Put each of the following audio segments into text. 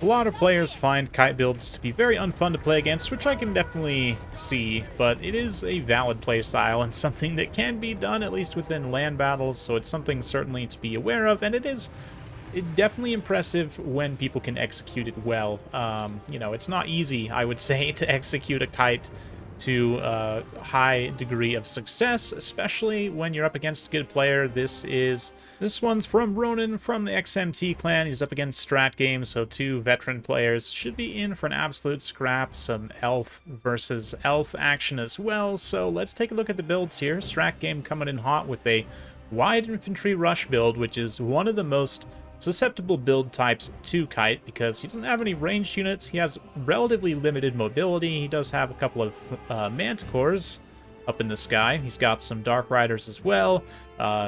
A lot of players find kite builds to be very unfun to play against, which I can definitely see, but it is a valid playstyle and something that can be done at least within land battles, so it's something certainly to be aware of, and it is definitely impressive when people can execute it well. You know, it's not easy, I would say, to execute a kite to a high degree of success, especially when you're up against a good player. This one's from Ronan from the XMT clan. He's up against Strat Games, so two veteran players should be in for an absolute scrap. Some elf versus elf action as well. So let's take a look at the builds here. Strat Game coming in hot with a wide infantry rush build, which is one of the most susceptible build types to kite because he doesn't have any ranged units. He has relatively limited mobility. He does have a couple of manticores up in the sky. He's got some dark riders as well,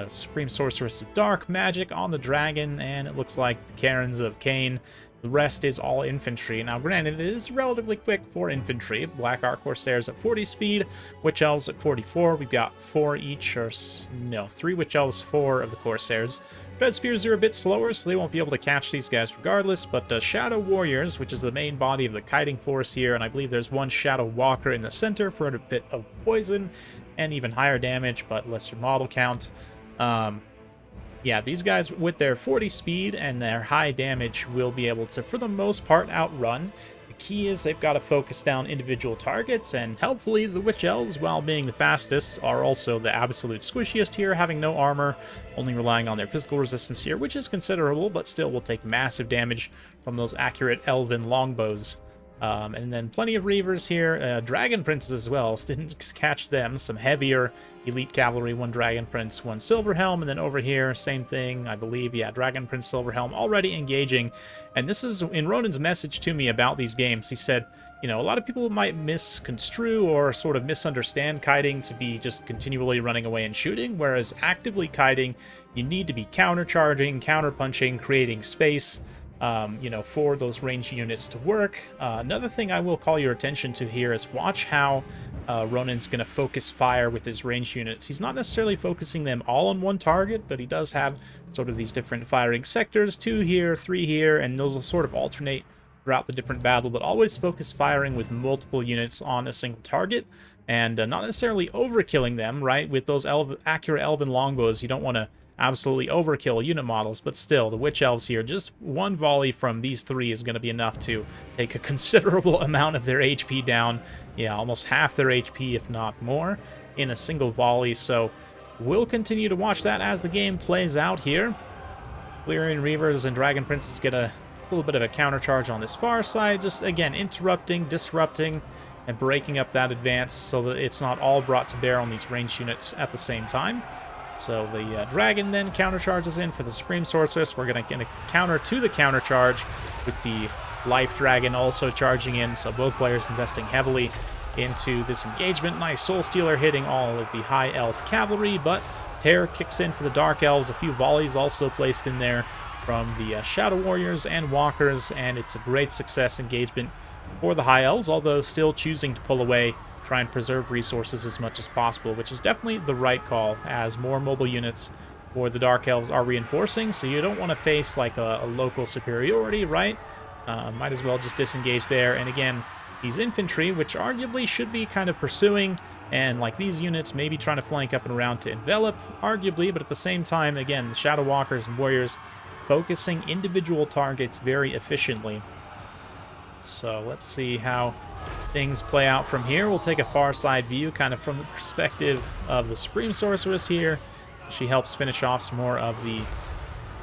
supreme sorceress of dark magic on the dragon, and it looks like the Karens of Cain. The rest is all infantry. Now, granted, it is relatively quick for infantry. Black Arc Corsairs at 40 speed, Witch Elves at 44. We've got 4 each, or no, 3 Witch Elves, 4 of the Corsairs. Dread Spears are a bit slower, so they won't be able to catch these guys regardless, but Shadow Warriors, which is the main body of the kiting force here, and I believe there's one Shadow Walker in the center for a bit of poison and even higher damage, but lesser model count. Yeah, these guys with their 40 speed and their high damage will be able to, for the most part, outrun. The key is they've got to focus down individual targets, and helpfully the Witch Elves, while being the fastest, are also the absolute squishiest here, having no armor, only relying on their physical resistance here, which is considerable, but still will take massive damage from those accurate elven longbows. And then plenty of Reavers here, Dragon Princes as well, didn't catch them, some heavier elite cavalry, one Dragon Prince, one Silver Helm, and then over here, same thing, I believe, yeah, Dragon Prince, Silver Helm, already engaging. And this is in Ronan's message to me about these games. He said, you know, a lot of people might misconstrue or sort of misunderstand kiting to be just continually running away and shooting, whereas actively kiting, you need to be countercharging, counterpunching, creating space, you know, for those ranged units to work. Another thing I will call your attention to here is watch how Ronan's going to focus fire with his ranged units. He's not necessarily focusing them all on one target, but he does have sort of these different firing sectors, 2 here, 3 here, and those will sort of alternate throughout the different battle, but always focus firing with multiple units on a single target, and not necessarily overkilling them, right? With those accurate elven longbows, you don't want to absolutely overkill unit models, but still, the Witch Elves here, just one volley from these 3 is going to be enough to take a considerable amount of their HP down. Yeah, almost half their HP, if not more, in a single volley. So we'll continue to watch that as the game plays out here. Lyrian Reavers and Dragon Princes get a little bit of a counter charge on this far side, just again interrupting, disrupting, and breaking up that advance so that it's not all brought to bear on these ranged units at the same time. So the Dragon then countercharges in for the Supreme Sorceress. We're going to counter to the countercharge with the Life Dragon also charging in. So both players investing heavily into this engagement. Nice Soul Stealer hitting all of the High Elf Cavalry, but Terror kicks in for the Dark Elves. A few volleys also placed in there from the Shadow Warriors and Walkers, and it's a great success engagement for the High Elves, although still choosing to pull away, try and preserve resources as much as possible, which is definitely the right call, as more mobile units for the Dark Elves are reinforcing, so you don't want to face like a local superiority, right? Might as well just disengage there. And again, these infantry, which arguably should be kind of pursuing, and like these units maybe trying to flank up and around to envelop, arguably, but at the same time, again, the Shadow Walkers and Warriors focusing individual targets very efficiently. So let's see how things play out from here. We'll take a far side view, kind of from the perspective of the Supreme Sorceress here. She helps finish off some more of the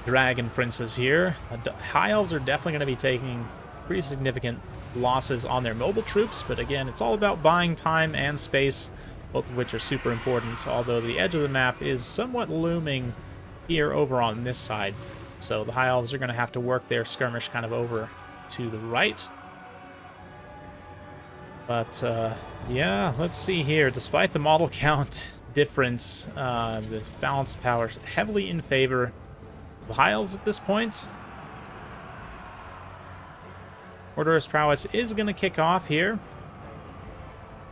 Dragon Princes here. The High Elves are definitely going to be taking pretty significant losses on their mobile troops, but again, it's all about buying time and space, both of which are super important, although the edge of the map is somewhat looming here over on this side. So the High Elves are going to have to work their skirmish kind of over to the right. But, yeah, let's see here. Despite the model count difference, this balance of power is heavily in favor of the High Elves at this point. Orderous Prowess is going to kick off here.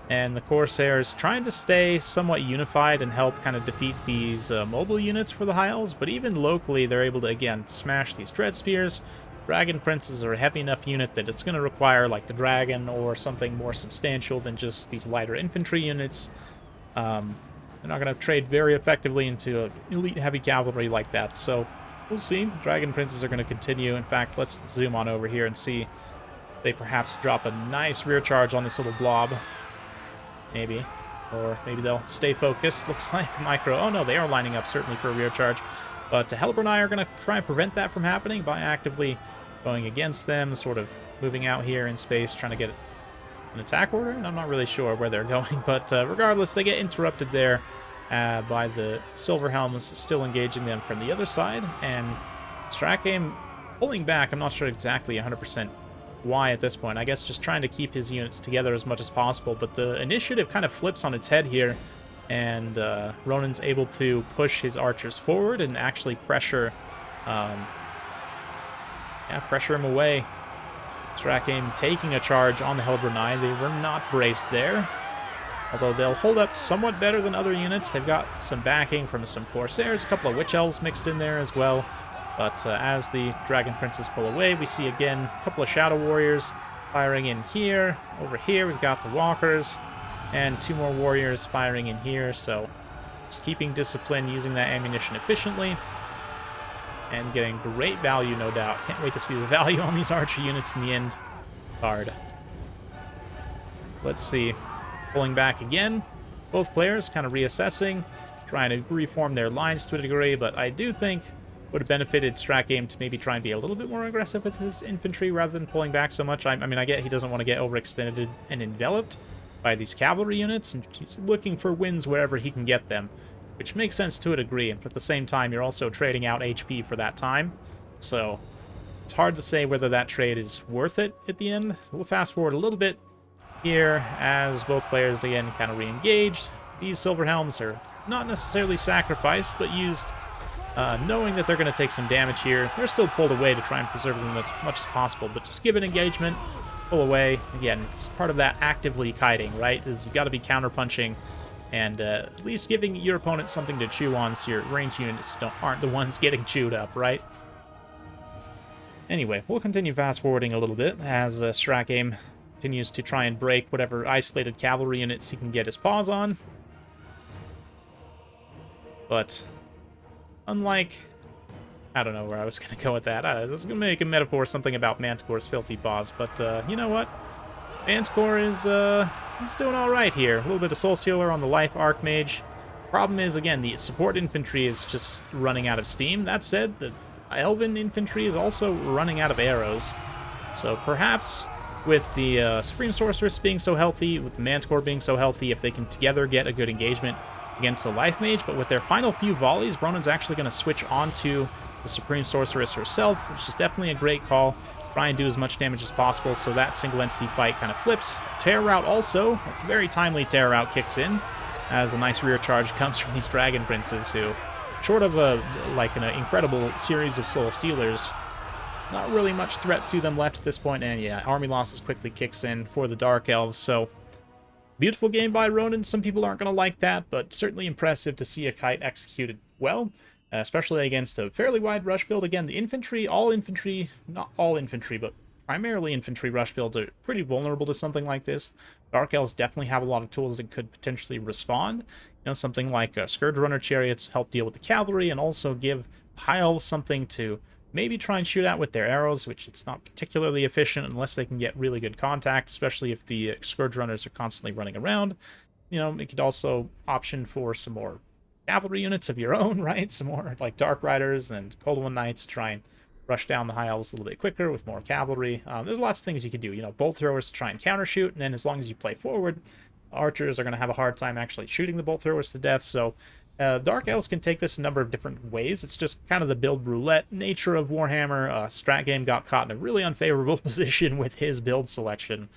And the Corsairs trying to stay somewhat unified and help kind of defeat these mobile units for the High Elves. But even locally, they're able to, again, smash these Dread Spears. Dragon Princes are a heavy enough unit that it's going to require like the Dragon or something more substantial than just these lighter infantry units. They're not going to trade very effectively into an elite heavy cavalry like that, so we'll see. Dragon Princes are going to continue. In fact, let's zoom on over here and see if they perhaps drop a nice rear charge on this little blob. Maybe. Or maybe they'll stay focused. Looks like micro. Oh no, they are lining up certainly for a rear charge. But Helper and I are going to try and prevent that from happening by actively going against them, sort of moving out here in space, trying to get an attack order. And I'm not really sure where they're going, but regardless, they get interrupted there by the Silver Helms still engaging them from the other side. And Stratgame pulling back. I'm not sure exactly 100% why at this point. I guess just trying to keep his units together as much as possible, but the initiative kind of flips on its head here, and Ronan's able to push his archers forward and actually pressure pressure him away. Stratgame taking a charge on the Hellbrunei. They were not braced there, although they'll hold up somewhat better than other units. They've got some backing from some Corsairs, a couple of Witch Elves mixed in there as well. But as the Dragon Princes pull away, we see again a couple of Shadow Warriors firing in here. Over here, we've got the Walkers, and 2 more Warriors firing in here. So just keeping discipline, using that ammunition efficiently, and getting great value, no doubt. Can't wait to see the value on these archer units in the end card. Let's see. Pulling back again. Both players kind of reassessing, trying to reform their lines to a degree, but I do think would have benefited Stratgame to maybe try and be a little bit more aggressive with his infantry rather than pulling back so much. I mean, I get he doesn't want to get overextended and enveloped by these cavalry units, and he's looking for wins wherever he can get them, which makes sense to a degree, but at the same time, you're also trading out HP for that time, so it's hard to say whether that trade is worth it at the end. We'll fast forward a little bit here as both players, again, kind of re-engaged. These Silver Helms are not necessarily sacrificed, but used knowing that they're going to take some damage here. They're still pulled away to try and preserve them as much as possible, but just give it engagement, pull away. Again, it's part of that actively kiting, right? Is you got to be counterpunching and at least giving your opponent something to chew on so your range units aren't the ones getting chewed up, right? Anyway, we'll continue fast-forwarding a little bit as Stratgame continues to try and break whatever isolated cavalry units he can get his paws on. But unlike, I don't know where I was going to go with that. I was going to make a metaphor, something about Manticore's filthy paws, but you know what? Manticore is he's doing all right here. A little bit of Soul Stealer on the Life Archmage. Problem is, again, the support infantry is just running out of steam. That said, the Elven infantry is also running out of arrows. So perhaps with the Supreme Sorceress being so healthy, with the Manticore being so healthy, if they can together get a good engagement against the Life Mage, but with their final few volleys, Ronan's actually going to switch onto the Supreme Sorceress herself, which is definitely a great call. Try and do as much damage as possible so that single entity fight kind of flips. Terror Route also, a very timely Terror Route kicks in as a nice rear charge comes from these Dragon Princes who, short of an incredible series of Soul Stealers, not really much threat to them left at this point. And yeah, army losses quickly kicks in for the Dark Elves. So beautiful game by Ronan. Some people aren't going to like that, but certainly impressive to see a kite executed well, especially against a fairly wide rush build. Again, the infantry, all infantry, not all infantry, but primarily infantry rush builds are pretty vulnerable to something like this. Dark Elves definitely have a lot of tools that could potentially respond. You know, something like Scourge Runner Chariots help deal with the cavalry and also give High Elves something to maybe try and shoot out with their arrows, which it's not particularly efficient unless they can get really good contact, especially if the Scourge Runners are constantly running around. You know, it could also option for some more cavalry units of your own, right? Some more like Dark Riders and Cold One Knights, try and rush down the High Elves a little bit quicker with more cavalry. There's lots of things you can do. You know, bolt throwers to try and counter shoot, and then as long as you play forward, archers are going to have a hard time actually shooting the bolt throwers to death. So Dark Elves can take this a number of different ways. It's just kind of the build roulette nature of Warhammer. Stratgame got caught in a really unfavorable position with his build selection.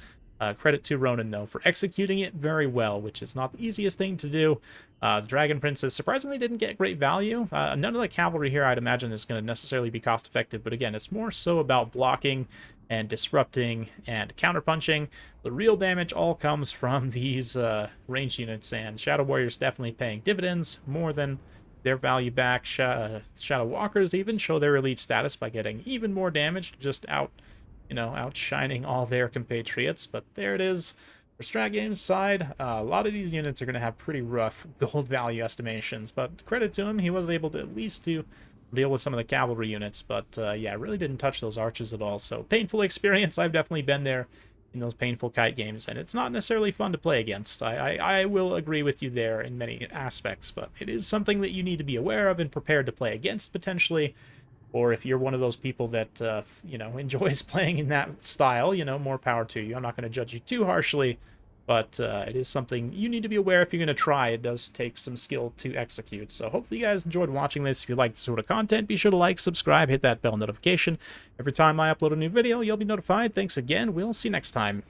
Credit to Ronan, though, for executing it very well, which is not the easiest thing to do. The Dragon Princes surprisingly didn't get great value. None of the cavalry here, I'd imagine, is going to necessarily be cost-effective, but again, it's more so about blocking and disrupting and counterpunching. The real damage all comes from these ranged units, and Shadow Warriors definitely paying dividends more than their value back. Shadow Walkers even show their elite status by getting even more damage, just outshining all their compatriots. But there it is. For Strat Games' side, a lot of these units are going to have pretty rough gold value estimations, but credit to him, he was able to at least to deal with some of the cavalry units, but yeah, really didn't touch those archers at all. So painful experience. I've definitely been there in those painful kite games, and it's not necessarily fun to play against. I will agree with you there in many aspects, but it is something that you need to be aware of and prepared to play against potentially. Or if you're one of those people that, enjoys playing in that style, more power to you. I'm not going to judge you too harshly, but it is something you need to be aware if you're going to try. It does take some skill to execute. So hopefully you guys enjoyed watching this. If you like this sort of content, be sure to like, subscribe, hit that bell notification. Every time I upload a new video, you'll be notified. Thanks again. We'll see you next time.